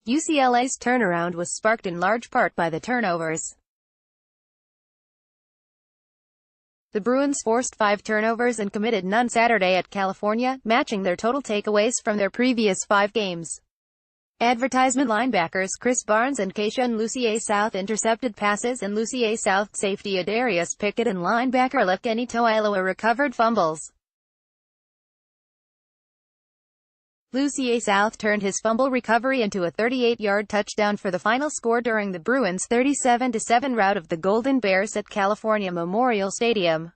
UCLA's turnaround was sparked in large part by the turnovers. The Bruins forced 5 turnovers and committed none Saturday at California, matching their total takeaways from their previous 5 games. Advertisement linebackers Chris Barnes and Keishon Lucier South intercepted passes, and Lucier South safety Adarius Pickett and linebacker Lefkeni Toiloa recovered fumbles. Lucier South turned his fumble recovery into a 38-yard touchdown for the final score during the Bruins' 37-7 rout of the Golden Bears at California Memorial Stadium.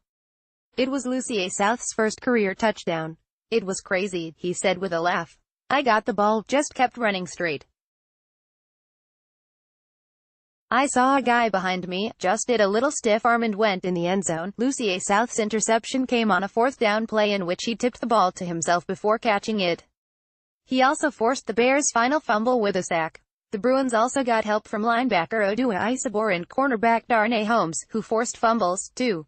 It was Lucier South's first career touchdown. "It was crazy," he said with a laugh. "I got the ball, just kept running straight. I saw a guy behind me, just did a little stiff arm and went in the end zone." Lucier South's interception came on a 4th down play in which he tipped the ball to himself before catching it. He also forced the Bears' final fumble with a sack. The Bruins also got help from linebacker Odua Isabor and cornerback Darnay Holmes, who forced fumbles, too.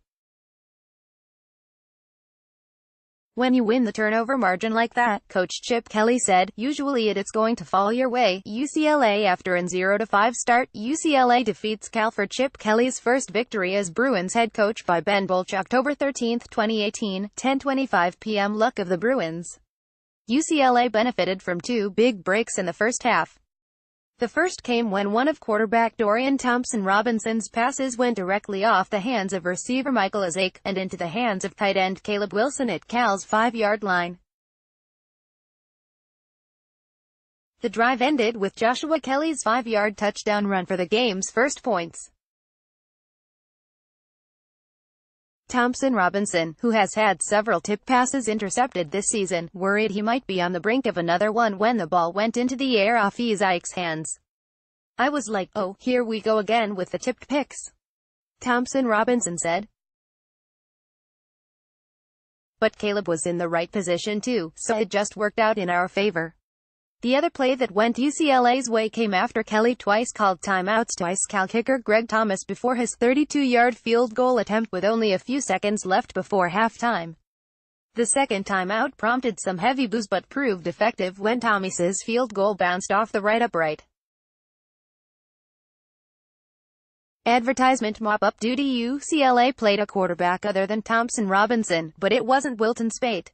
"When you win the turnover margin like that," Coach Chip Kelly said, "usually it's going to fall your way." UCLA after an 0-5 start, UCLA defeats Cal for Chip Kelly's first victory as Bruins head coach by Ben Bolch. October 13, 2018, 10:25 p.m. Luck of the Bruins. UCLA benefited from 2 big breaks in the first half. The first came when one of quarterback Dorian Thompson-Robinson's passes went directly off the hands of receiver Michael Isaac, and into the hands of tight end Caleb Wilson at Cal's 5-yard line. The drive ended with Joshua Kelly's 5-yard touchdown run for the game's first points. Thompson-Robinson, who has had several tip passes intercepted this season, worried he might be on the brink of another one when the ball went into the air off Isaac's hands. "I was like, oh, here we go again with the tipped picks," Thompson-Robinson said. "But Caleb was in the right position too, so it just worked out in our favor." The other play that went UCLA's way came after Kelly twice called timeouts to ice Cal kicker Greg Thomas before his 32-yard field goal attempt with only a few seconds left before halftime. The second timeout prompted some heavy boos but proved effective when Thomas's field goal bounced off the right upright. Advertisement mop-up duty. UCLA played a quarterback other than Thompson-Robinson, but it wasn't Wilton Speight.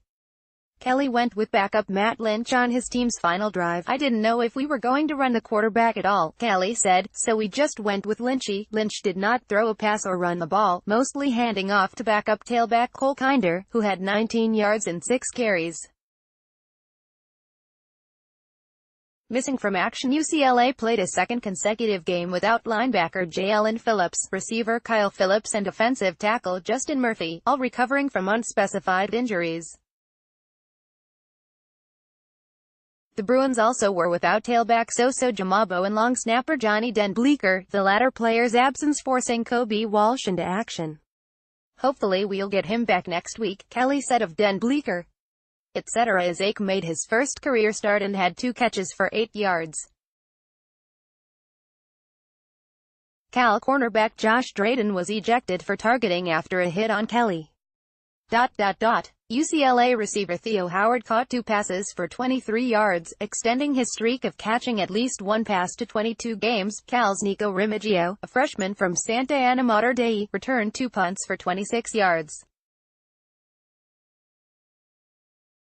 Kelly went with backup Matt Lynch on his team's final drive. "I didn't know if we were going to run the quarterback at all," Kelly said, "so we just went with Lynchy." Lynch did not throw a pass or run the ball, mostly handing off to backup tailback Cole Kinder, who had 19 yards and 6 carries. Missing from action. UCLA played a second consecutive game without linebacker Jalen Phillips, receiver Kyle Phillips and offensive tackle Justin Murphy, all recovering from unspecified injuries. The Bruins also were without tailback Soso Jamabo and long snapper Johnny Den Bleeker, the latter player's absence forcing Kobe Walsh into action. "Hopefully we'll get him back next week," Kelly said of Den Bleeker. Etc. Isaac made his first career start and had 2 catches for 8 yards. Cal cornerback Josh Drayton was ejected for targeting after a hit on Kelly. UCLA receiver Theo Howard caught 2 passes for 23 yards, extending his streak of catching at least 1 pass to 22 games. Cal's Nico Remigio, a freshman from Santa Ana Mater Dei, returned 2 punts for 26 yards.